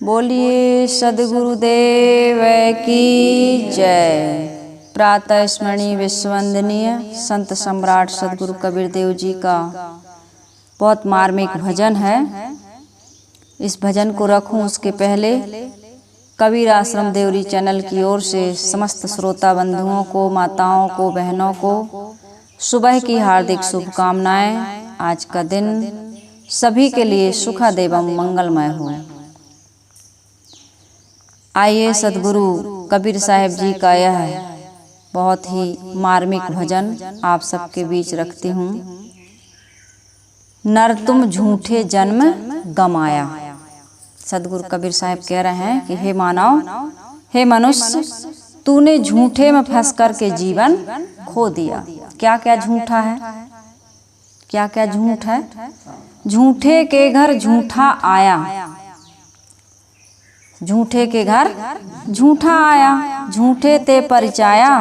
बोलिए सद्गुरुदेव की जय। प्रातः स्मरणीय विश्ववंदनीय संत सम्राट सद्गुरु कबीर देव जी का बहुत मार्मिक भजन है। इस भजन को रखूं उसके पहले कबीर आश्रम देवरी चैनल की ओर से समस्त श्रोता बंधुओं को, माताओं को, बहनों को सुबह की हार्दिक शुभकामनाएं। आज का दिन सभी के लिए सुखद एवं मंगलमय हो। आइए सद्गुरु कबीर साहब जी का यह बहुत ही मार्मिक भजन आप सबके बीच रखती हूँ। नर तुम झूठे जन्म गमाया। सद्गुरु कबीर साहब कह रहे हैं कि हे मानव, हे मनुष्य, तूने झूठे में फंस कर के जीवन खो दिया। क्या क्या झूठा है, क्या क्या झूठ है? झूठे के घर झूठा आया, झूठे के घर झूठा आया, झूठे ते परिचाया,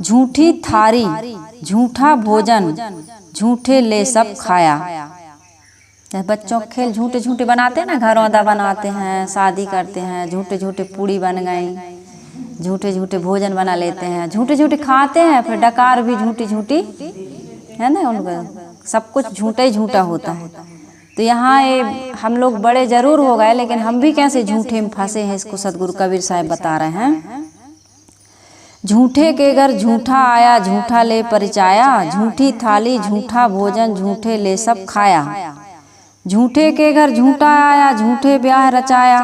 झूठी थारी, झूठा भोजन, झूठे ले सब खाया। बच्चों के खेल झूठे झूठे बनाते हैं ना, घरौंदा बनाते हैं, शादी करते हैं, झूठे झूठे पूड़ी बन गई, झूठे झूठे भोजन बना लेते हैं, झूठे झूठे खाते हैं, फिर डकार भी झूठी झूठी है ना, उनका सब कुछ झूठा ही झूठा होता है। तो यहाँ ये हम लोग बड़े जरूर हो गए, लेकिन हम भी कैसे झूठे में फंसे हैं, इसको सद्गुरु कबीर साहब बता रहे हैं। झूठे के घर झूठा आया, झूठा ले परिचाया, झूठी थाली, झूठा भोजन, झूठे ले सब खाया। झूठे के घर झूठा आया, झूठे ब्याह रचाया,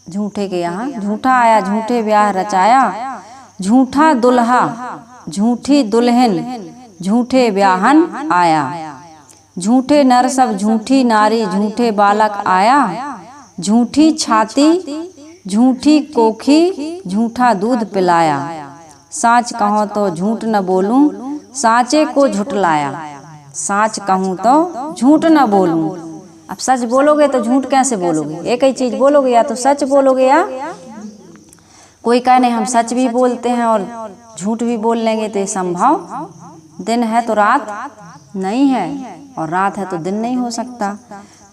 झूठे के यहाँ झूठा आया, झूठे ब्याह रचाया, झूठा दुल्हा, झूठी दुल्हन, झूठे ब्याहन आया। झूठे नर सब, झूठी नारी, झूठे बालक आया, झूठी छाती, झूठी कोखी, झूठा दूध पिलाया। साच कहूँ तो झूठ न बोलूं, साचे को झुटलाया। साच कहूँ तो झूठ न बोलूं। अब सच बोलोगे तो झूठ कैसे बोलोगे? एक ही चीज बोलोगे, या तो सच बोलोगे या कोई कहे नहीं हम सच भी बोलते हैं और झूठ भी बोल लेंगे, तो ये संभव दिन है तो रात नहीं है, और रात है तो दिन नहीं हो सकता।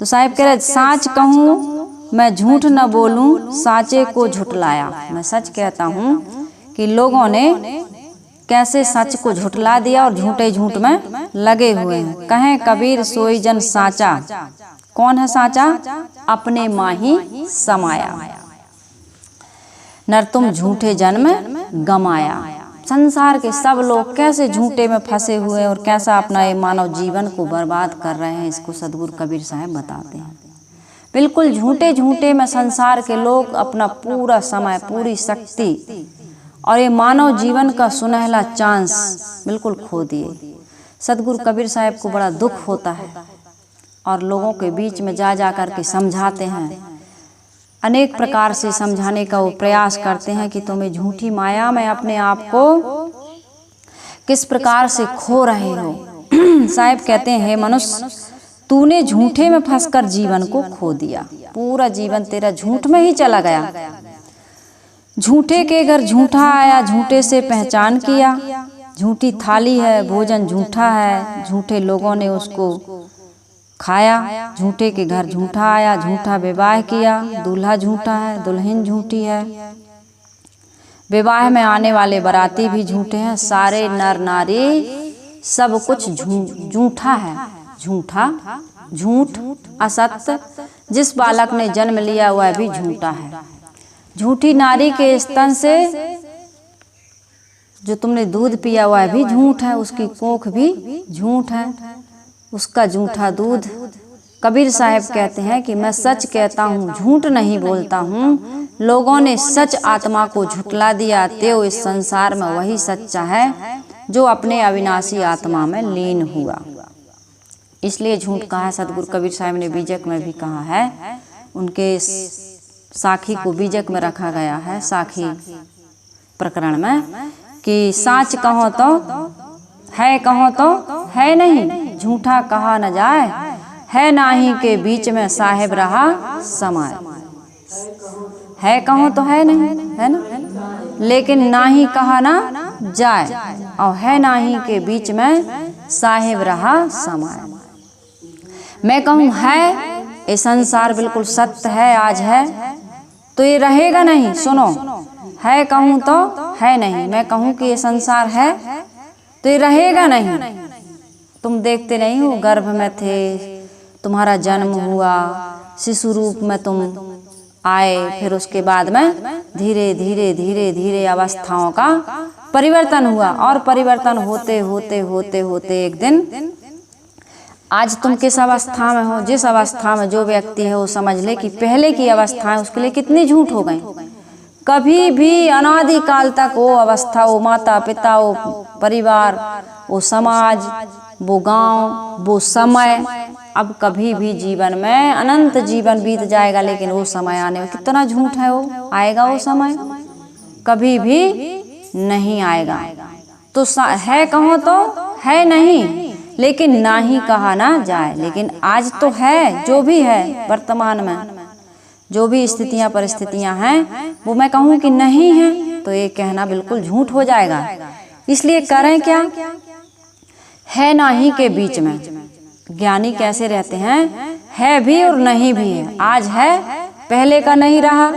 तो साहिब कह रहे साच कहूँ मैं झूठ न बोलूं, साचे को झुटलाया। मैं सच कहता हूँ कि लोगों ने कैसे सच को झुटला दिया और झूठे झूठ में लगे हुए हैं। कहें कबीर सोई जन साचा। कौन है साचा? अपने माही समाया। नर तुम झूठे जन्म गमाया। संसार के सब लोग कैसे झूठे में फंसे हुए और कैसा अपना ये मानव जीवन को बर्बाद कर रहे हैं, इसको सद्गुरु कबीर साहब बताते हैं। बिल्कुल झूठे झूठे में संसार के लोग अपना पूरा समय, पूरी शक्ति और ये मानव जीवन का सुनहला चांस बिल्कुल खो दिए। सद्गुरु कबीर साहब को बड़ा दुख होता है और लोगों के बीच में जा कर के समझाते हैं। अनेक प्रकार से समझाने का वो प्रयास करते हैं कि तुम्हें झूठी माया में अपने आप को किस प्रकार से खो रहे हो। साहिब कहते हैं हे मनुष्य, तूने झूठे में फंसकर जीवन को खो दिया। पूरा जीवन तेरा झूठ में ही चला गया। झूठे के घर झूठा आया, झूठे से पहचान किया। झूठी थाली है, भोजन झूठा है, झूठे लोगों ने उसको खाया। झूठे के घर झूठा आया, झूठा विवाह किया। दूल्हा झूठा है, दुल्हन झूठी है, विवाह में आने वाले बाराती भी झूठे हैं। सारे नर नारी सब कुछ झूठा है। झूठा, झूठ, असत्य। जिस बालक ने जन्म लिया वह भी झूठा है। झूठी नारी के स्तन से जो तुमने दूध पिया वह भी झूठ है, उसकी कोख भी झूठ है, उसका झूठा दूध। कबीर साहब कहते हैं कि मैं सच कहता हूँ, झूठ नहीं बोलता हूँ। लोगों ने सच आत्मा को झुटला दिया, तो इस संसार में वही सच्चा है जो अपने अविनाशी आत्मा में लीन हुआ। इसलिए झूठ कहा है। सद्गुरु कबीर साहब ने बीजक में भी कहा है, उनके साखी को बीजक में रखा गया है, साखी प्रकरण में, कि साच कहो तो है, कहो तो है नहीं, झूठा कहा न जाए, है नाही के बीच में साहेब रहा समाए। है कहो तो है नहीं, है ना, लेकिन नाही कहा ना जाए, और है नाही के बीच में साहेब रहा समाए। मैं कहूँ है ये संसार बिल्कुल सत्य है, आज है तो ये रहेगा नहीं। सुनो, है कहूँ तो है नहीं, मैं कहूँ कि ये संसार है तो ये रहेगा नहीं। तुम देखते नहीं हो, गर्भ में थे, तुम्हारा जन्म हुआ, शिशु रूप में तुम आए, फिर उसके बाद में धीरे धीरे धीरे धीरे अवस्थाओं का परिवर्तन हुआ, और परिवर्तन होते होते होते होते एक दिन आज तुम किस अवस्था में हो, जिस अवस्था में जो व्यक्ति है वो समझ ले कि पहले की अवस्थाएं उसके लिए कितनी झूठ हो गई। कभी भी अनादि काल तक वो अवस्था, वो माता पिता, वो परिवार, वो समाज, वो गांव, वो समय, अब कभी भी जीवन में अनंत जीवन बीत जाएगा, लेकिन वो समय आने में कितना झूठ है, वो आएगा, वो समय कभी भी नहीं आएगा। तो है कहो तो है नहीं, लेकिन ना ही कहा ना जाए। लेकिन आज तो है, जो भी है वर्तमान में, जो भी स्थितियां परिस्थितियां हैं, वो मैं कहूँ कि नहीं है तो ये कहना बिल्कुल झूठ हो जाएगा। इसलिए करें क्या, है नहीं के बीच में ज्ञानी कैसे रहते हैं, है भी और नहीं भी है। आज है, पहले का नहीं रहा,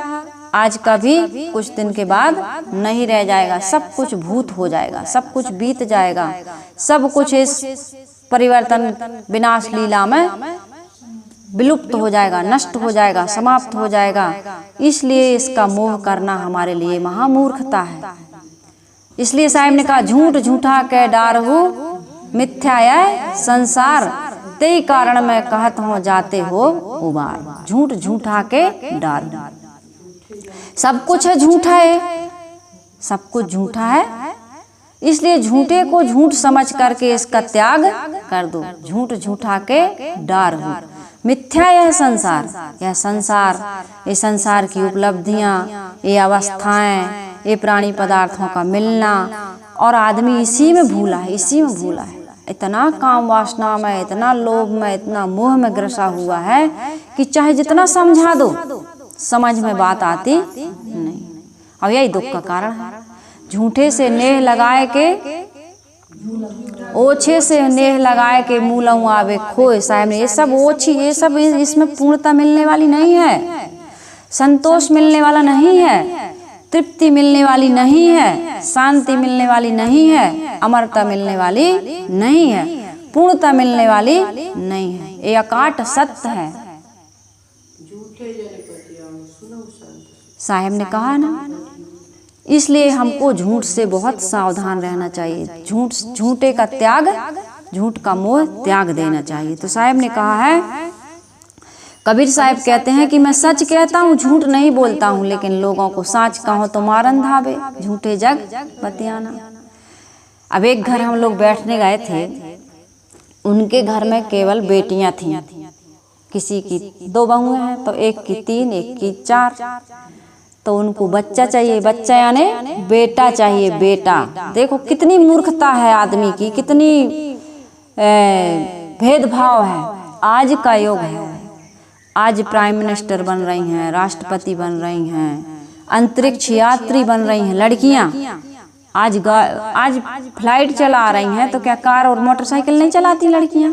आज का भी कुछ दिन के बाद नहीं रह जाएगा, सब कुछ भूत हो जाएगा, सब कुछ बीत जाएगा, सब कुछ इस परिवर्तन विनाश लीला में विलुप्त हो जाएगा, नष्ट हो जाएगा, समाप्त हो जाएगा। इसलिए इसका मोह करना हमारे लिए महामूर्खता है। इसलिए साहिब ने कहा, झूठ झूठा के डारहु मिथ्या है संसार, तेई कारण में कहत हो जाते हो उबार। झूठ झूठा के डार, सब कुछ है झूठा है, सब कुछ झूठा है। इसलिए झूठे को झूठ समझ करके इसका त्याग कर दो। झूठ झूठा के डार हो, मिथ्या यह संसार, यह संसार, ये संसार की उपलब्धियां, ये अवस्थाएं, ये प्राणी पदार्थों का मिलना, और आदमी इसी में भूला है, इसी में भूला है। इतना काम वासना में, इतना लोभ में, इतना मोह में ग्रसा हुआ है कि चाहे जितना समझा दो समझ में बात आती नहीं। और यही दुख का कारण है। झूठे से नेह लगाए के, ओछे से नेह लगाए के मूलऊ आवे खोए। साहब ने ये सब ओछी, ये सब इसमें पूर्णता मिलने वाली नहीं है, संतोष मिलने वाला नहीं है, तृप्ति मिलने वाली नहीं है, शांति मिलने वाली नहीं है, अमरता मिलने वाली नहीं है, पूर्णता मिलने वाली नहीं है। ये अकाट सत्य है। साहब ने कहा ना, इसलिए हमको झूठ से बहुत सावधान रहना चाहिए। झूठे का त्याग, झूठ का मोह त्याग देना चाहिए। तो साहब ने कहा है, कबीर साहब कहते हैं कि मैं सच कहता हूँ, झूठ नहीं बोलता हूँ, लेकिन लोगों को सच कहो तो मारन धावे, झूठे जग बतियाना। अब एक घर हम लोग बैठने गए थे, उनके घर में केवल बेटियां थीं। किसी की 2 बहुएं हैं, तो एक की 3, एक की 4। तो उनको बच्चा चाहिए, बच्चा यानी बेटा चाहिए, बेटा। देखो कितनी मूर्खता है आदमी की, कितनी भेदभाव है। आज का युग है, आज प्राइम मिनिस्टर बन रही हैं, राष्ट्रपति बन रही हैं, अंतरिक्ष यात्री बन रही हैं लड़कियां। आज फ्लाइट चला रही हैं, तो क्या कार और मोटरसाइकिल नहीं चलाती लड़कियां?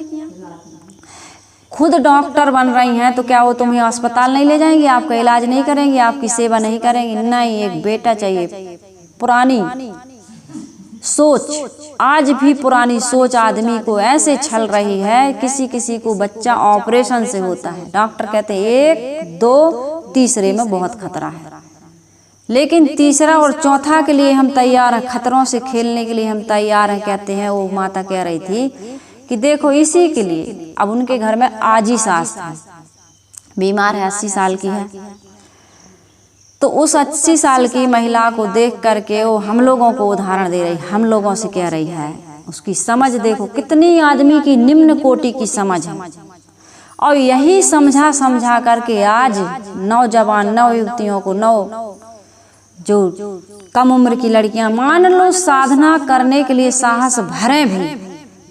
खुद डॉक्टर बन रही हैं, तो क्या वो तुम्हें अस्पताल नहीं ले जाएंगी, आपका इलाज नहीं करेंगी, आपकी सेवा नहीं करेंगी? नहीं, एक बेटा चाहिए। पुरानी सोच, आज भी पुरानी सोच आदमी को ऐसे छल रही है। किसी को बच्चा ऑपरेशन से होता है, डॉक्टर कहते हैं 1, 2, तीसरे में बहुत खतरा है, लेकिन तीसरा और चौथा के लिए हम तैयार हैं, खतरों से खेलने के लिए हम तैयार हैं, कहते हैं। वो माता कह रही थी कि देखो इसी के लिए, अब उनके घर में आजी सास है, बीमार है, 80 साल की है। तो उस 80 साल की महिला को देख करके वो हम लोगों को उदाहरण दे रही, हम लोगों से कह रही है। उसकी समझ देखो, कितनी आदमी की निम्न कोटि की समझ है। और यही समझा करके आज नौजवान, नव युवतियों को, जो कम उम्र की लड़कियां, मान लो साधना करने के लिए साहस भरे भी,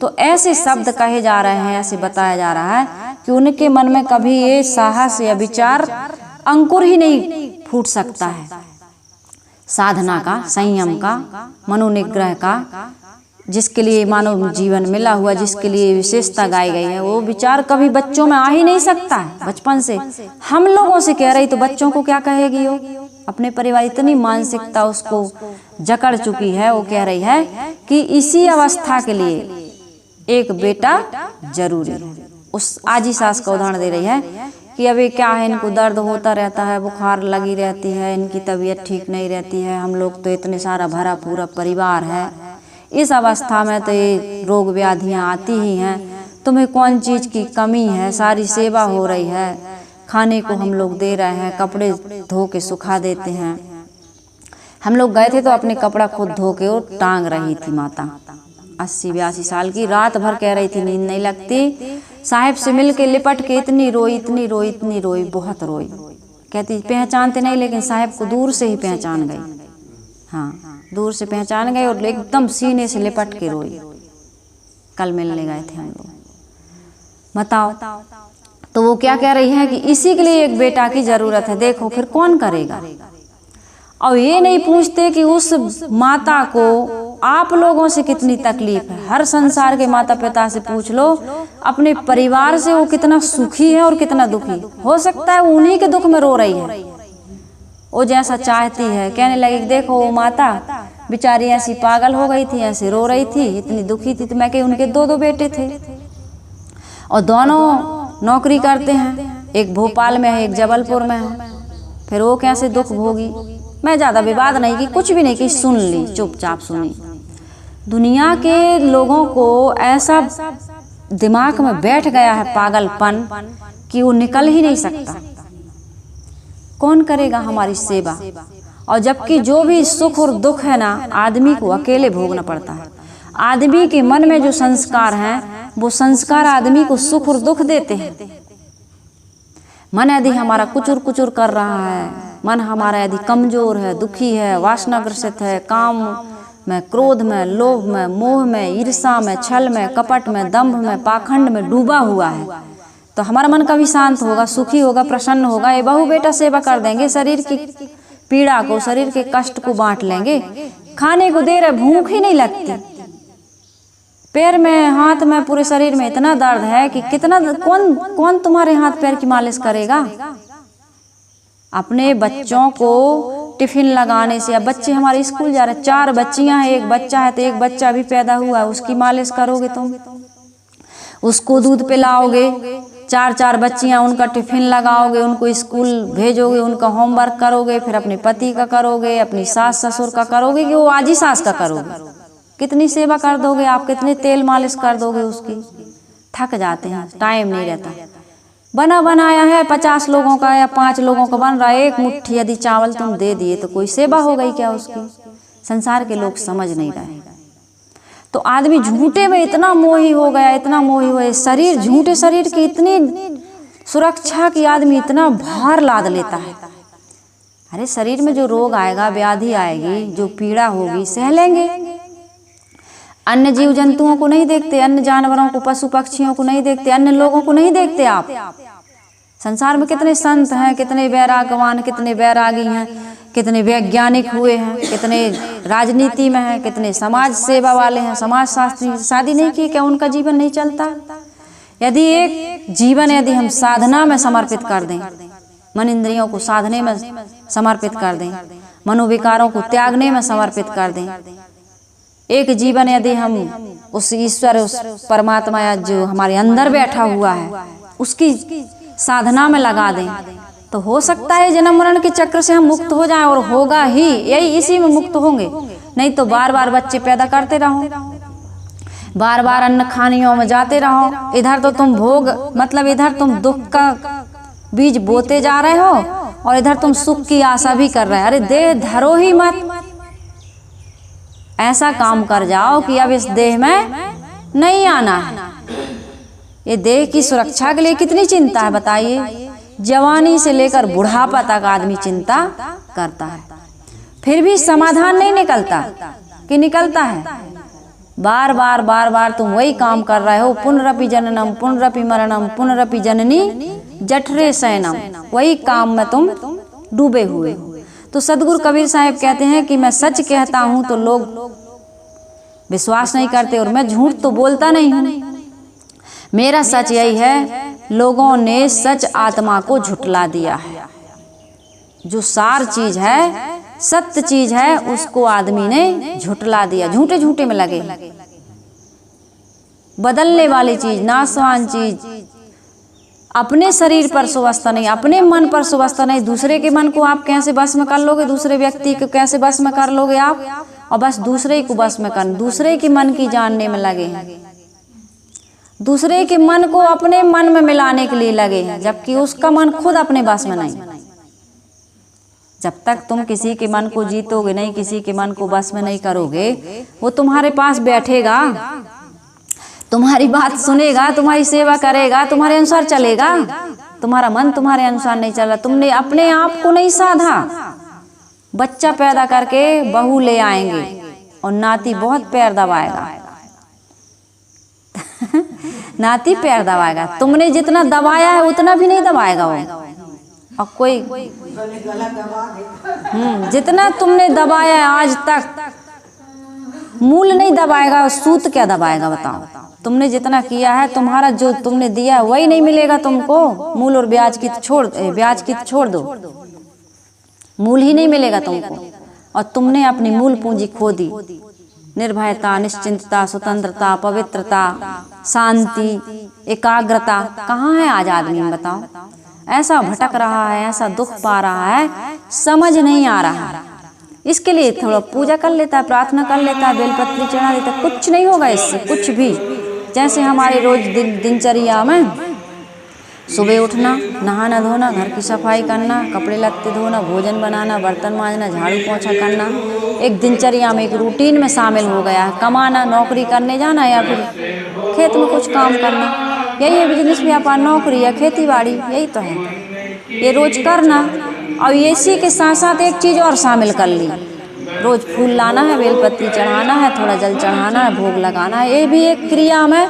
तो ऐसे शब्द कहे जा रहे हैं, ऐसे बताया जा रहा है कि उनके मन में कभी ये साहस या विचार अंकुर ही नहीं फूट सकता है। साधना का, संयम का, मनोनिग्रह का, जिसके लिए मानव जीवन मिला हुआ, जिसके लिए विशेषता गाई गई है, वो विचार कभी बच्चों में आ ही नहीं सकता है। बचपन से हम लोगों से कह रही तो बच्चों को क्या कहेगी? वो अपने परिवार, इतनी मानसिकता उसको जकड़ चुकी है, वो कह रही है कि इसी अवस्था के लिए एक बेटा जरूरी है। उस आजी सास का उदाहरण दे रही है कि अभी क्या है, इनको दर्द होता रहता है, बुखार लगी रहती है, इनकी तबीयत ठीक नहीं रहती है, हम लोग तो इतने सारा भरा पूरा परिवार है, इस अवस्था में तो ये रोग व्याधियाँ आती ही हैं, तुम्हें कौन चीज़ की कमी है, सारी सेवा हो रही है, खाने को हम लोग दे रहे हैं, कपड़े धो के सुखा देते हैं। हम लोग गए थे तो अपने कपड़ा खुद धो के और टांग रही थी माता, 80-82 साल की, रात भर कह रही थी नींद नहीं लगती, साहिब से मिल के लिपट के इतनी रोई, इतनी रोई, इतनी रोई, बहुत रोई। कहती पहचानते नहीं, लेकिन साहिब को दूर से ही पहचान गई। हाँ, दूर से पहचान गए और एकदम सीने से लिपट के रोई। कल मिलने गए थे हम लोग। बताओ, तो वो क्या कह रही है कि इसी के लिए एक बेटा की जरूरत है। देखो फिर कौन करेगा? और ये नहीं पूछते कि उस माता को आप लोगों से कितनी तकलीफ है। हर संसार के माता पिता से पूछ लो, अपने परिवार से वो कितना सुखी है और कितना दुखी। हो सकता है वो उन्हीं के दुख में रो रही है, वो जैसा चाहती है। कहने लगी देखो वो माता बेचारी ऐसी पागल हो गई थी, ऐसे रो रही थी, इतनी दुखी थी। तो मैं कही उनके 2 बेटे थे और दोनों नौकरी करते हैं, एक भोपाल में है, एक जबलपुर में है, फिर वो कैसे दुख भोगी। मैं ज़्यादा विवाद नहीं की, कुछ भी नहीं की, सुन ली, चुपचाप सुनी। दुनिया के लोगों को ऐसा दिमाग में बैठ गया है पागलपन कि वो निकल ही नहीं सकता। कौन करेगा हमारी सेवा? और जबकि जो भी सुख और दुख है ना, आदमी को अकेले भोगना पड़ता है। आदमी के मन में जो संस्कार हैं, वो संस्कार आदमी को सुख और दुख देते हैं। मन यदि हमारा कुचुर कुचुर कर रहा है, मन हमारा यदि कमजोर है, दुखी है, वासनाग्रसित है, काम में, क्रोध में, लोभ में, मोह में, ईर्षा में, छल में, कपट में, दंभ में, पाखंड में डूबा हुआ है, तो हमारा मन कभी शांत होगा, सुखी होगा, प्रसन्न होगा? ये बहू बेटा सेवा कर देंगे, शरीर की पीड़ा को, शरीर के कष्ट को बांट लेंगे। खाने को दे रहे, भूख ही नहीं लगती, पैर में, हाथ में, पूरे शरीर में इतना दर्द है कि कितना कौन तुम्हारे हाथ पैर की मालिश करेगा? अपने बच्चों को टिफिन लगाने से, अब बच्चे हमारे स्कूल जा रहे हैं, 4 बच्चियां हैं, एक बच्चा है, तो एक बच्चा भी पैदा हुआ है, उसकी मालिश करोगे तुम, उसको दूध पिलाओगे, 4 बच्चियां, उनका टिफिन लगाओगे, उनको स्कूल भेजोगे, उनका होमवर्क करोगे, फिर अपने पति का करोगे, अपनी सास ससुर का करोगे कि वो आजी सास का करोगे? कितनी सेवा कर दोगे आप, कितने तेल मालिश कर दोगे उसकी? थक जाते हैं, टाइम नहीं रहता। बना बनाया है 50 लोगों का या 5 लोगों का बन रहा है, एक मुट्ठी यदि चावल तुम दे दिए तो कोई सेवा हो गई क्या उसकी? संसार के लोग समझ नहीं रहे। तो आदमी झूठे में इतना मोही हो गया, इतना मोही हुआ, शरीर, झूठे शरीर की इतनी सुरक्षा की आदमी इतना भार लाद लेता है। अरे शरीर में जो रोग आएगा, व्याधि आएगी, जो पीड़ा होगी, सह लेंगे। अन्य जीव जंतुओं को नहीं देखते, अन्य जानवरों को, पशु पक्षियों को नहीं देखते, अन्य लोगों को नहीं देखते आप। संसार में कितने संत हैं, कितने वैरागवान, कितने वैरागी हैं, कितने वैज्ञानिक हुए हैं, कितने राजनीति में हैं, कितने समाज सेवा वाले हैं, समाज शास्त्री। शादी नहीं की क्या उनका जीवन नहीं चलता? यदि एक जीवन यदि हम साधना में समर्पित कर दें, मन इंद्रियों को साधने में समर्पित कर दें, मनोविकारों को त्यागने में समर्पित कर दें, एक जीवन यदि हम उस ईश्वर, उस परमात्मा या जो हमारे अंदर बैठा हुआ है, उसकी साधना में लगा दें, तो हो सकता है जन्म मरण के चक्र से हम मुक्त हो जाएं। और होगा ही, यही इसी में मुक्त होंगे। नहीं तो बार बार बच्चे पैदा करते रहो, बार बार अन्न खानियों में जाते रहो, इधर तो तुम भोग, मतलब इधर तुम दुख का बीज बोते जा रहे हो और इधर तुम सुख की आशा भी कर रहे हो। अरे देह धरो ही मत, ऐसा काम कर जाओ कि अब इस देह में नहीं आना है। ये देह की सुरक्षा के लिए कितनी चिंता है बताइए। जवानी से लेकर बुढ़ापा तक आदमी चिंता करता है, फिर भी समाधान नहीं निकलता कि निकलता है। बार बार बार बार तुम वही काम कर रहे हो, पुनरपि जननम पुनरपि मरणम पुनरपि जननी जठरे शयनम, वही काम में तुम डूबे हुए हो। तो सदगुरु कबीर साहब कहते हैं कि मैं सच कहता हूँ तो लोग विश्वास नहीं करते और मैं झूठ तो बोलता नहीं हूँ। मेरा सच यही है, लोगों ने सच आत्मा को झुठला दिया है। जो सार चीज है, सत्य चीज है, उसको आदमी ने झुठला दिया, झूठे झूठे में लगे। बदलने वाली चीज, नाशवान चीज, अपने शरीर पर सुवस्था नहीं, अपने मन पर सुवस्था नहीं। दूसरे के मन को आप कैसे बस में कर लोगे, दूसरे व्यक्ति को कैसे बस में कर लोगे आप, और बस दूसरे को बस में कर, दूसरे के मन की जानने में लगे हैं, दूसरे के मन को अपने मन में मिलाने के लिए लगे हैं, जबकि उसका मन खुद अपने बस में नहीं। जब तक तुम किसी के मन को जीतोगे नहीं, किसी के मन को बस में नहीं करोगे, वो तुम्हारे पास बैठेगा, तुम्हारी बात सुनेगा, तुम्हारी सेवा करेगा, तुम्हारे अनुसार चलेगा। तुम्हारा मन तुम्हारे अनुसार नहीं चला, तुमने अपने आप को नहीं साधा। बच्चा पैदा करके बहू ले आएंगे और नाती बहुत पैर दबाएगा नाती पैर दबाएगा, तुमने जितना दबाया है उतना भी नहीं दबाएगा वो। और कोई जितना तुमने दबाया है आज तक, मूल नहीं दबाएगा, सूत क्या दबाएगा बताओ। तुमने जितना किया है, तुम्हारा जो तुमने दिया है वही नहीं मिलेगा तुमको। मूल और ब्याज की छोड़ दो, मूल ही नहीं मिलेगा तुमको। और तुमने अपनी मूल पूंजी खो दी। निर्भयता, निश्चिंतता, स्वतंत्रता, पवित्रता, शांति, एकाग्रता कहाँ है आज आदमी में बताओ। ऐसा भटक रहा है, ऐसा दुख पा रहा है, समझ नहीं आ रहा है। इसके लिए थोड़ा पूजा कर लेता है, प्रार्थना कर लेता है, बेलपत्री चढ़ा देता है, कुछ नहीं होगा इससे, कुछ भी। जैसे हमारे रोज दिनचर्या में सुबह उठना, नहाना धोना, घर की सफाई करना, कपड़े लत्ते धोना, भोजन बनाना, बर्तन मांजना, झाड़ू पोंछा करना, एक दिनचर्या में, एक रूटीन में शामिल हो गया है। कमाना, नौकरी करने जाना या फिर खेत में कुछ काम करना, यही है बिजनेस व्यापार, नौकरी या खेती बाड़ी, यही तो है। ये रोज करना, और इसी के साथ साथ एक चीज़ और शामिल कर ली, रोज फूल लाना है, बेलपत्री चढ़ाना है, थोड़ा जल चढ़ाना है, भोग लगाना है। ये भी एक क्रिया में,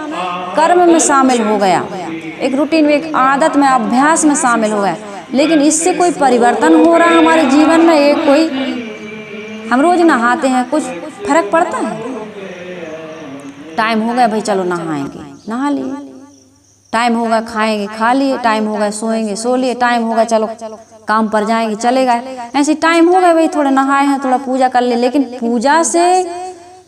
कर्म में शामिल हो गया, एक रूटीन में, एक आदत में, अभ्यास में शामिल हो गया। लेकिन इससे कोई परिवर्तन हो रहा है हमारे जीवन में? एक कोई, हम रोज नहाते हैं, कुछ फर्क पड़ता है? टाइम हो गया भाई चलो नहाएंगे, नहा लिए। टाइम होगा खाएंगे, खा लिए। टाइम होगा सोएंगे, सो लिए। टाइम होगा चलो काम पर जाएंगे, चले गए। ऐसे टाइम हो गए भाई थोड़ा नहाए हैं, थोड़ा पूजा कर ले। लेकिन पूजा से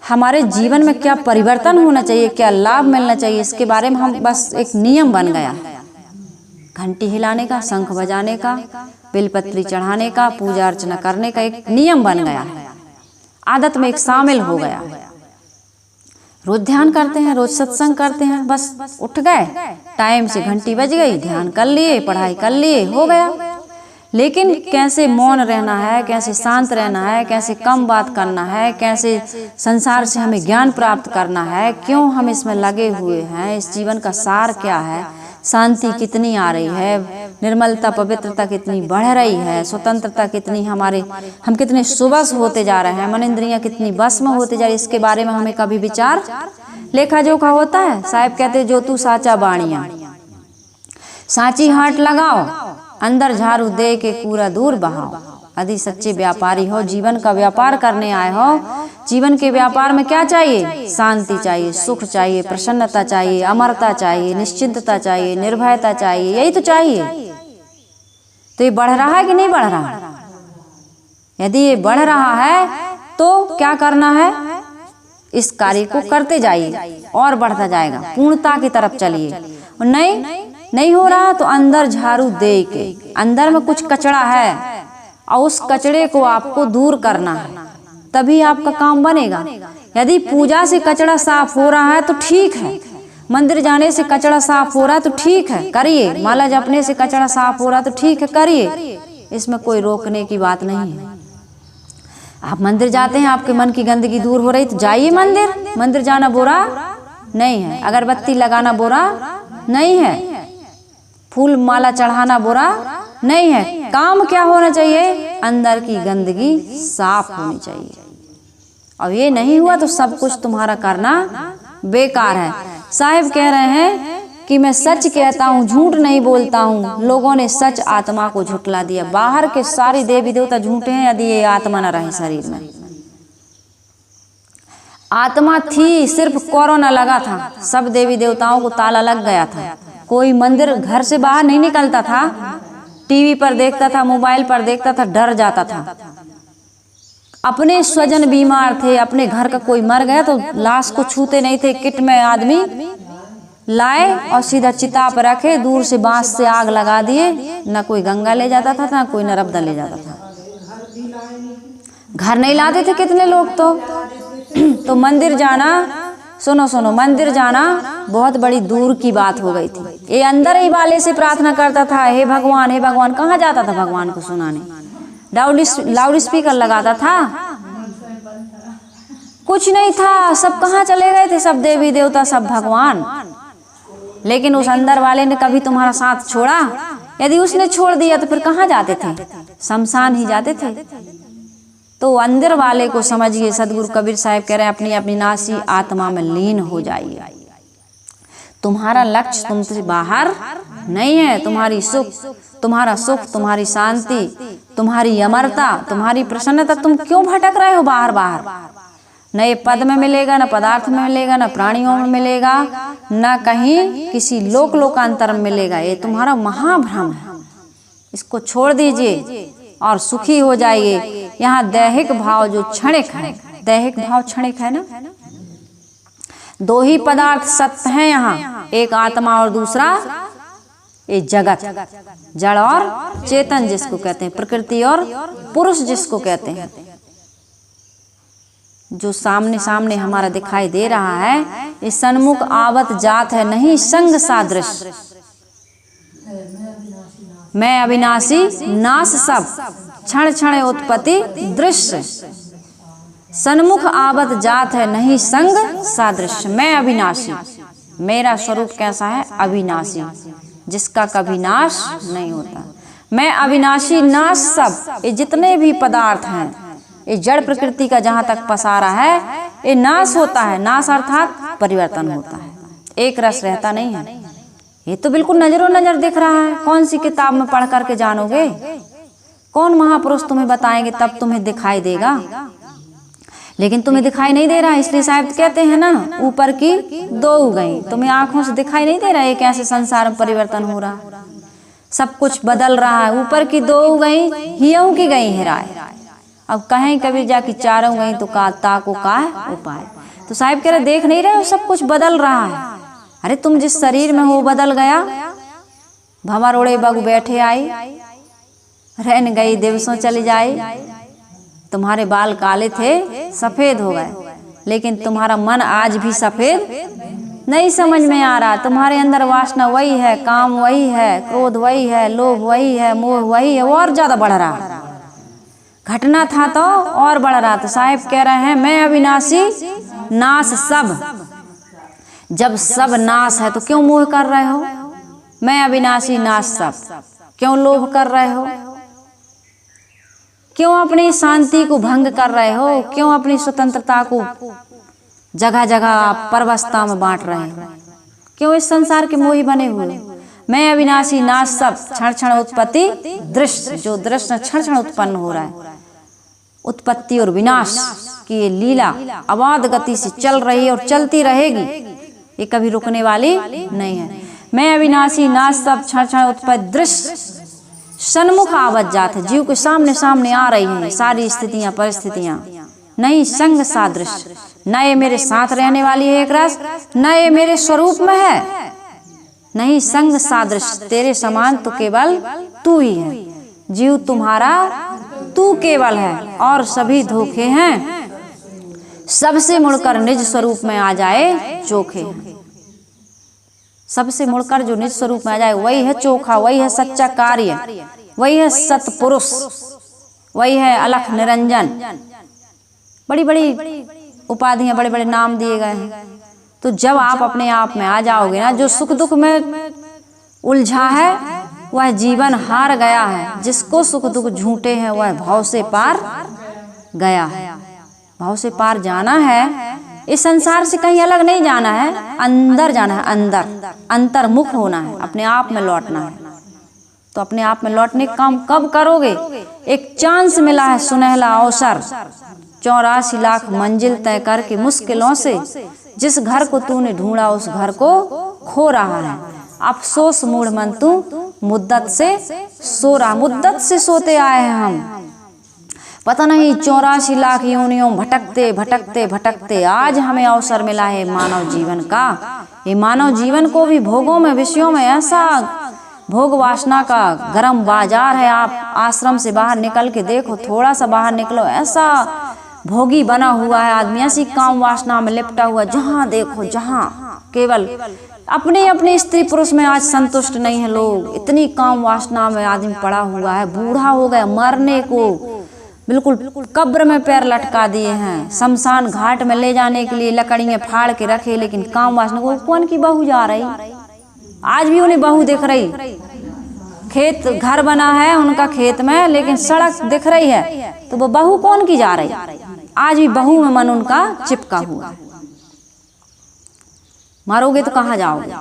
हमारे जीवन में क्या परिवर्तन होना चाहिए, क्या लाभ मिलना चाहिए, इसके बारे में हम बस एक नियम बन गया। घंटी हिलाने का, शंख बजाने का, बेलपत्री चढ़ाने का, पूजा अर्चना करने का एक नियम बन गया, आदत में एक शामिल हो गया। रोज ध्यान करते हैं, रोज सत्संग करते हैं, बस उठ गए, टाइम से घंटी बज गई, ध्यान कर लिए, पढ़ाई कर लिए, हो गया। लेकिन कैसे मौन रहना है, कैसे शांत रहना है, कैसे कम बात करना है, कैसे संसार से हमें ज्ञान प्राप्त करना है, क्यों हम इसमें लगे हुए हैं, इस जीवन का सार क्या है, शांति कितनी आ रही है, निर्मलता, पवित्रता कितनी बढ़ रही है, स्वतंत्रता कितनी हम कितने सुबस होते जा रहे हैं, मन इंद्रियां कितनी बस में होते जा रही है, इसके बारे में हमें कभी विचार लेखा जोखा होता है? साहिब कहते जो तू साचा बाणिया, साची हाट लगाओ, अंदर झाड़ू दे के कूड़ा दूर बहाओ। यदि सच्चे व्यापारी हो, जीवन का व्यापार करने आए हो, जीवन के व्यापार में क्या चाहिए? शांति चाहिए, सुख चाहिए, प्रसन्नता चाहिए, अमरता चाहिए, निश्चिंतता चाहिए, निर्भयता चाहिए, यही तो चाहिए। तो ये बढ़ रहा है कि नहीं बढ़ रहा? यदि ये बढ़ रहा है तो क्या करना है? इस कार्य को करते जाइए और बढ़ता जाएगा, पूर्णता की तरफ चलिए। और नहीं हो रहा तो अंदर झाड़ू दे के, अंदर में कुछ कचरा है और उस कचरे को आपको दूर करना है, तभी आपका काम बनेगा। यदि पूजा से कचरा साफ हो रहा है तो ठीक है, मंदिर जाने से कचरा साफ हो रहा है तो ठीक है, करिए। माला जपने से कचरा साफ हो रहा है तो ठीक है, करिए। इसमें कोई रोकने की बात नहीं है। आप मंदिर जाते हैं, आपके मन की गंदगी दूर हो रही तो जाइए मंदिर। मंदिर जाना बुरा नहीं है, अगरबत्ती लगाना बुरा नहीं है, फूल माला चढ़ाना बुरा नहीं है। काम क्या होना चाहिए? अंदर की गंदगी साफ होनी चाहिए। और ये नहीं हुआ तो सब कुछ तुम्हारा करना बेकार है। साहिब कह रहे हैं कि मैं सच कहता हूँ, झूठ नहीं बोलता हूँ। लोगों ने सच आत्मा को झुठला दिया। बाहर के सारे देवी देवता झूठे हैं यदि ये आत्मा न रहे शरीर में। आत्मा थी, सिर्फ कोरोना लगा था, सब देवी देवताओं को ताला लग गया था। कोई मंदिर घर से बाहर नहीं निकलता था, टीवी पर देखता था, मोबाइल पर देखता था, डर जाता था। अपने स्वजन बीमार थे, अपने घर का कोई मर गया तो लाश को छूते नहीं थे। किट में आदमी लाए और सीधा चिता पर रखे, दूर से बांस से आग लगा दिए। ना कोई गंगा ले जाता था, ना कोई नर्मदा ले जाता था। घर नहीं लाते थे कितने लोग तो मंदिर जाना, सुनो मंदिर जाना बहुत बड़ी दूर की बात हो गई थी। ये अंदर ही वाले से प्रार्थना करता था, हे भगवान। कहाँ जाता था भगवान को सुनाने? लाउड स्पीकर लगाता था? कुछ नहीं था। सब कहाँ चले गए थे? सब देवी देवता, सब भगवान। लेकिन उस अंदर वाले ने कभी तुम्हारा साथ छोड़ा? यदि उसने छोड़ दिया तो फिर कहाँ जाते थे? शमशान ही जाते थे। तो अंदर वाले को समझिए। सदगुरु कबीर साहब कह रहे हैं, अपनी अपनी नासी आत्मा में लीन हो जाइए। तुम्हारा लक्ष्य तुमसे बाहर नहीं है। तुम्हारा सुख, तुम्हारी शांति, तुम्हारी अमरता, तुम्हारी प्रसन्नता, तुम क्यों भटक रहे हो बाहर? न ये पद में मिलेगा, न पदार्थ में मिलेगा, न प्राणियों में मिलेगा, न कहीं किसी लोकांतर में मिलेगा। ये तुम्हारा महाभ्रम है। इसको छोड़ दीजिए और सुखी हो जाइए। यहाँ दैहिक भाव जो क्षणिक है, दैहिक भाव क्षणिक है ना। दो ही पदार्थ सत्य हैं यहाँ, एक आत्मा और दूसरा ये जगत, जड़ और चेतन जिसको कहते हैं, प्रकृति और पुरुष जिसको कहते हैं। जो सामने सामने हमारा दिखाई दे रहा है, ये सन्मुख आवत जात है, नहीं संग सादृश। मैं अविनाशी, नाश सब, क्षण क्षण उत्पत्ति दृश्य। सन्मुख आवत जात है, नहीं संग सादृश्य। मैं अविनाशी, मेरा स्वरूप कैसा है? अविनाशी, जिसका कभी नाश नहीं होता। मैं अविनाशी, नाश सब। ये जितने भी पदार्थ हैं, ये जड़ प्रकृति का जहाँ तक पसारा है, ये नाश होता है। नाश अर्थात परिवर्तन होता है, एक रस रहता नहीं है। ये तो बिल्कुल नजरों नजर दिख रहा है। कौन सी किताब में पढ़ करके जानोगे? कौन महापुरुष तुम्हें बताएंगे? तब तुम्हें दिखाई देगा, लेकिन तुम्हें दिखाई नहीं दे रहा। इसलिए साहब कहते हैं ना, ऊपर की दो गई, तुम्हें आंखों से दिखाई नहीं दे रहा है कैसे संसार में परिवर्तन हो रहा, सब कुछ बदल रहा है। ऊपर की दो गई, हियों की गई हेराए। अब कहें कबीर जा की चारों गई तो ताको का उपाय। तो साहब कह रहे देख नहीं रहे हो, सब कुछ बदल रहा है। अरे तुम जिस शरीर में हो बदल गया। भंवर ओढ़े बग बैठे आई, रहन गई दिवसों चली जाई। तुम्हारे बाल काले थे, सफेद हो गए, लेकिन तुम्हारा मन आज भी सफेद नहीं समझ में आ रहा। तुम्हारे अंदर वासना वही है, काम वही है, क्रोध वही है, लोभ वही है, मोह वही है, और ज्यादा बढ़ रहा। घटना था तो और बढ़ रहा। तो साहिब कह रहे हैं, मैं अविनाशी, नाश सब। जब सब नाश है तो क्यों मोह कर रहे हो? मैं अविनाशी, नाश सब, क्यों लोभ कर रहे हो? क्यों अपनी शांति को भंग कर रहे हो? क्यों अपनी स्वतंत्रता को जगह जगह परवस्था में बांट रहे हो? क्यों इस संसार के मोही बने हुए? मैं अविनाशी, नाश सब, क्षण क्षण उत्पत्ति दृश्य। जो दृश्य क्षण क्षण उत्पन्न हो रहा है, उत्पत्ति और विनाश की ये लीला अबाध गति से चल रही है और चलती रहेगी, ये कभी रुकने वाली नहीं है। मैं अविनाशी, नाश सब, क्षण क्षण उत्पत्ति दृश्य। सन्मुख आवत जात है, जीव के सामने सामने आ रही हैं सारी स्थितियां परिस्थितियां। नहीं संग सादृश्य, न ये मेरे साथ रहने वाली है एक रस, न ये मेरे स्वरूप में है। नहीं संग सादृश्य, तेरे समान तो केवल तू ही है। जीव तुम्हारा तू केवल है और सभी धोखे हैं। सबसे मुड़कर निज स्वरूप में आ जाए चोखे हैं। सबसे मुड़कर जो निज स्वरूप में आ जाए वही है चोखा, वही है सच्चा कार्य, वही है सतपुरुष, वही है अलख निरंजन। बड़ी बड़ी उपाधियां, बड़े बड़े नाम दिए गए हैं। तो जब आप अपने आप में आ जाओगे ना, जो सुख दुख में उलझा है वह जीवन हार गया है। जिसको सुख दुख झूठे हैं वह भाव से पार गया है। भाव से पार जाना है, इस संसार से कहीं अलग नहीं जाना है, अंदर जाना है, अंदर अंतर्मुख होना है, अपने आप में लौटना है। तो अपने आप में लौटने का काम कब करोगे? एक चांस मिला है, सुनहला अवसर, 84 लाख मंजिल तय करके मुश्किलों से जिस घर को तूने ढूंढा उस घर को खो रहा है। अफसोस मूढ़ मन तू मुद्दत से सो रहा, मुद्दत से सोते आए हैं हम। पता नहीं 84 लाख योनियों भटकते भटकते भटकते आज हमें अवसर मिला है मानव जीवन का। ये मानव जीवन को भी भोगों में विषयों में ऐसा भोग वासना का गरम बाजार है। आप आश्रम से बाहर निकल के देखो, थोड़ा सा बाहर निकलो, ऐसा भोगी बना हुआ है आदमी, ऐसी काम वासना में लिपटा हुआ। जहाँ देखो जहाँ केवल अपनी अपनी स्त्री पुरुष में आज संतुष्ट नहीं है लोग। इतनी काम वासना में आदमी पड़ा हुआ है, बूढ़ा हो गया, मरने को बिल्कुल कब्र में पैर लटका दिए हैं। शमशान घाट में ले जाने के लिए लकड़ियाँ फाड़ के रखे, लेकिन काम वासना को कौन की बहू जा रही? आज भी उन्हें बहू दिख रही। खेत घर बना है उनका खेत में, लेकिन सड़क दिख रही है, तो वो बहू कौन की जा रही? आज भी बहू में मन उनका चिपका हुआ। मरोगे तो कहाँ जाओगे?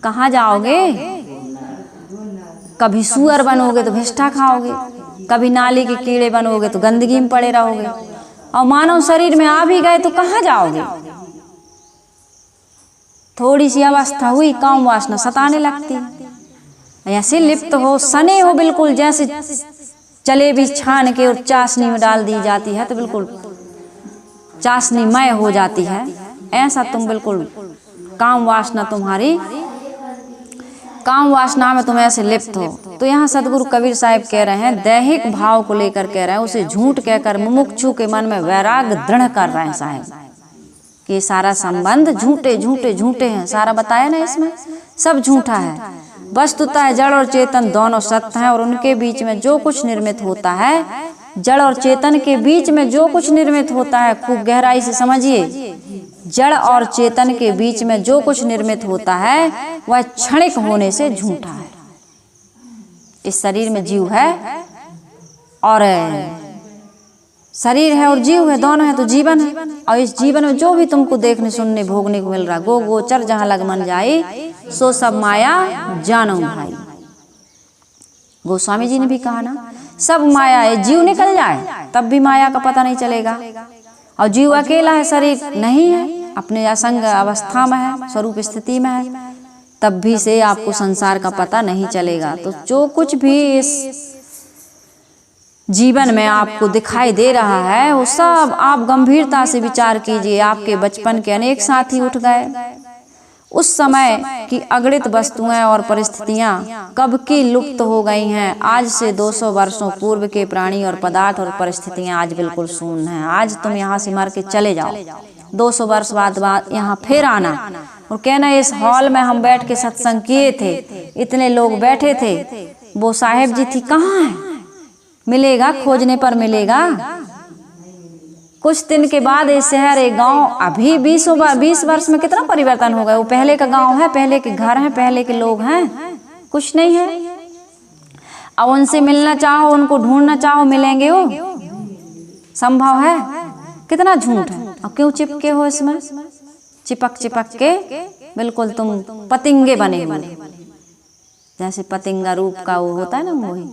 कहाँ जाओगे? कभी सुअर बनोगे तो भिष्ठा खाओगे, कभी नाली के कीड़े बनोगे तो गंदगी में पड़े रहोगे, और मानव शरीर में आ भी गए तो कहाँ जाओगे? थोड़ी सी अवस्था हुई काम वासना सताने लगती, ऐसे लिप्त हो, सने हो बिल्कुल, जैसे जलेबी छान के और चाशनी में डाल दी जाती है तो बिल्कुल चाशनी मय हो जाती है। ऐसा तुम बिल्कुल काम वासना तुम्हारी, काम वासना में तुम ऐसे लिप्त हो। तो यहाँ सदगुरु कबीर साहिब कह रहे हैं, दैहिक भाव को लेकर कह रहे हैं, उसे झूठ कहकर मुमुक्षु के मन में वैराग्य दृढ़ कर रहे हैं साहिब कि सारा संबंध झूठे झूठे झूठे हैं। सारा बताया ना, इसमें सब झूठा है। वस्तुतः जड़ और चेतन दोनों सत्य हैं, और उनके बीच में जो कुछ निर्मित होता है, जड़ और चेतन के बीच में जो कुछ निर्मित होता है, खूब गहराई से समझिए, जड़ और चेतन के बीच में जो कुछ निर्मित होता है वह क्षणिक होने से झूठा है। इस शरीर में जीव है और शरीर है और जीव है, दोनों है तो जीवन है। और इस जीवन में जो भी तुमको देखने सुनने भोगने को मिल रहा, गो गोचर जहाँ लग मन जाए सो सब माया जानो भाई। गोस्वामी जी ने भी कहा ना, सब माया है, जीव निकल जाए तब भी माया का पता नहीं चलेगा। और जीव अकेला है, शरीर नहीं है, अपने असंग अवस्था में है, स्वरूप स्थिति में है, तब भी से आपको संसार का पता नहीं चलेगा। तो जो कुछ भी इस जीवन में आपको दिखाई दे रहा है वो सब आप गंभीरता से विचार कीजिए। आपके बचपन के अनेक साथी उठ गए, उस समय की अगणित वस्तुएं और परिस्थितियां कब की लुप्त हो गई हैं। आज से 200 वर्षों पूर्व के प्राणी और पदार्थ और परिस्थितियां आज बिल्कुल शून्य हैं। आज तुम यहाँ से मर के चले जाओ, 200 वर्ष बाद यहाँ फिर आना और कहना इस हॉल में हम बैठ के सत्संग किए थे, इतने लोग बैठे थे, वो साहेब जी थी, कहाँ है? मिलेगा, खोजने पर मिलेगा। कुछ दिन के बाद ये शहर, एक गांव, अभी 20 वर्ष में कितना परिवर्तन हो गया। वो पहले का गांव है, पहले के घर हैं, पहले के लोग हैं, कुछ नहीं है। अब उनसे मिलना चाहो, उनको ढूंढना चाहो, मिलेंगे वो? संभव है? कितना झूठ है। और क्यों चिपके हो इसमें? चिपक चिपक के बिल्कुल तुम पतिंगे बने हुए, जैसे पतिंगा रूप का वो होता है ना, वही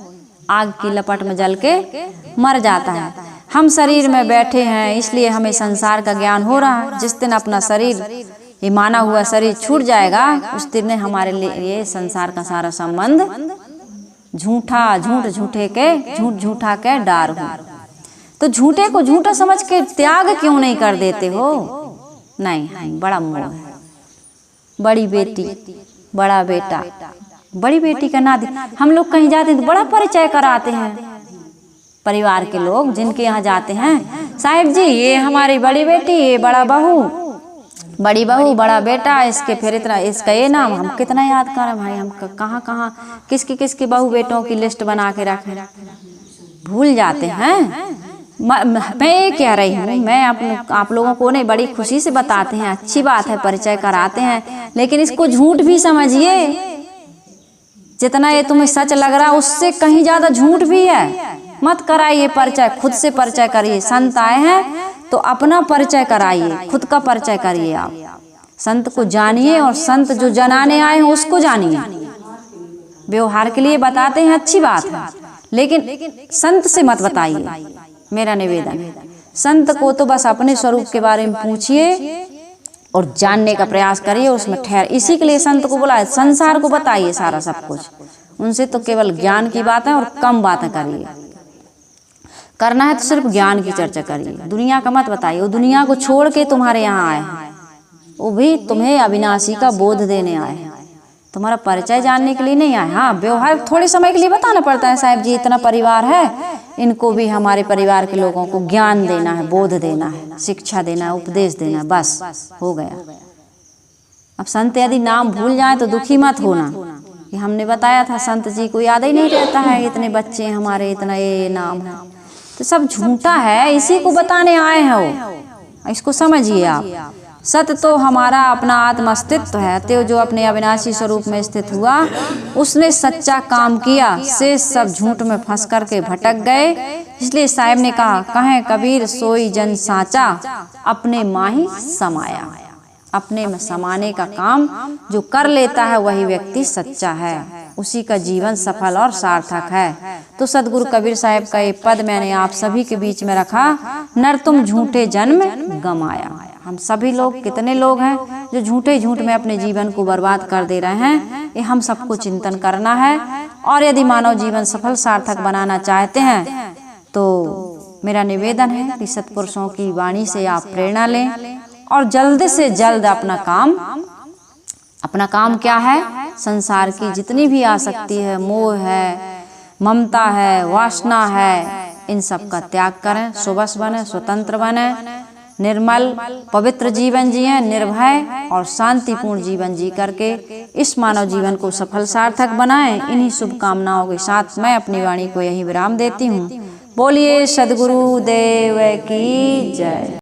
आग की लपट में जल के मर जाता है। हम शरीर में बैठे हैं इसलिए हमें संसार का ज्ञान हो रहा है। जिस दिन अपना शरीर, ये माना हुआ शरीर छूट जाएगा, उस दिन हमारे लिए संसार का सारा संबंध झूठा, झूठ झूठे के, झूठ झूठा के डार हो। तो झूठे को झूठा समझ के त्याग क्यों नहीं कर देते हो? नहीं, बड़ा मोह है। बड़ी बेटी, बड़ा बेटा, बड़ी बेटी का नाती, हम लोग कहीं जाते हैं तो बड़ा परिचय कराते हैं। परिवार के लोग जिनके यहाँ जाते हैं, साहिब जी ये हमारी बड़ी बेटी, ये बड़ा बहू, बड़ी बहू, बड़ा बेटा, इसके फिर इतना, इसका ये नाम, हम कितना याद करें भाई, हम कहाँ कहाँ किसकी बहू बेटों की लिस्ट बना के रखें, भूल जाते हैं। मैं ये कह रही हूँ, मैं आप लोगों को नहीं, बड़ी खुशी से बताते हैं, अच्छी बात है, परिचय कराते हैं, लेकिन इसको झूठ भी समझिए। जितना ये तुम्हें सच लग रहा है उससे कहीं ज्यादा झूठ भी है। मत कराइए परिचय, खुद से परिचय करिए। संत आए हैं तो अपना परिचय कराइए, खुद का परिचय करिए। आप संत को जानिए और संत जो जनाने आए हैं उसको जानिए। व्यवहार के लिए बताते हैं, अच्छी बात है, लेकिन संत से मत बताइए, मेरा निवेदन है। संत को तो बस अपने स्वरूप के बारे में पूछिए और जानने का प्रयास करिए, उसमें ठहर। इसी के लिए संत को बुलाए, संसार को बताइए सारा सब कुछ। उनसे तो केवल ज्ञान की बातें और कम बातें करिए। करना है तो सिर्फ ज्ञान की चर्चा करिए, दुनिया का मत बताइए। वो दुनिया को छोड़ के तुम्हारे यहाँ आए हैं, वो भी तुम्हें अविनाशी का बोध देने आए हैं, तुम्हारा परिचय जानने के लिए नहीं आए। हाँ, व्यवहार थोड़े समय के लिए बताना पड़ता है, साहब जी इतना परिवार है, इनको भी हमारे परिवार के लोगों को ज्ञान देना है, बोध देना है, शिक्षा देना है, उपदेश देना है, बस हो गया। अब संत यदि नाम भूल जाए तो दुखी मत होना कि हमने बताया था, संत जी को याद ही नहीं रहता है, इतने बच्चे हमारे, इतना ये नाम है, तो सब झूठा है, इसी को बताने आए हैं वो, इसको समझिए आप। सत्य तो हमारा अपना आत्म अस्तित्व है, तो जो अपने अविनाशी स्वरूप में स्थित हुआ उसने सच्चा काम किया, से सब झूठ में फंस करके भटक गए। इसलिए साहिब ने कहा, कहें कबीर सोई जन साचा, अपने माही समाया। अपने में समाने का काम जो कर लेता है वही व्यक्ति सच्चा है, उसी का जीवन सफल और सार्थक है। तो सदगुरु कबीर साहब का ये पद मैंने आप सभी के बीच में रखा, नर तुम झूठे जन्म गमाया। हम सभी लोग, कितने लोग हैं जो झूठे झूठ में अपने जीवन को बर्बाद कर दे रहे हैं, ये हम सबको चिंतन करना है। और यदि मानव जीवन सफल सार्थक बनाना चाहते हैं तो मेरा निवेदन है कि सत्पुरुषों की वाणी से आप प्रेरणा लें और जल्द से जल्द अपना काम क्या है, संसार की जितनी भी आसक्ति है, मोह है, ममता है, वासना है, इन सब का त्याग करें, सुबस बने, स्वतंत्र बने, निर्मल पवित्र जीवन जिए, निर्भय और शांतिपूर्ण जीवन जी करके इस मानव जीवन को सफल सार्थक बनाएं। इन्हीं शुभकामनाओं के साथ मैं अपनी वाणी को यहीं विराम देती हूँ। बोलिए सद्गुरु देव की जय।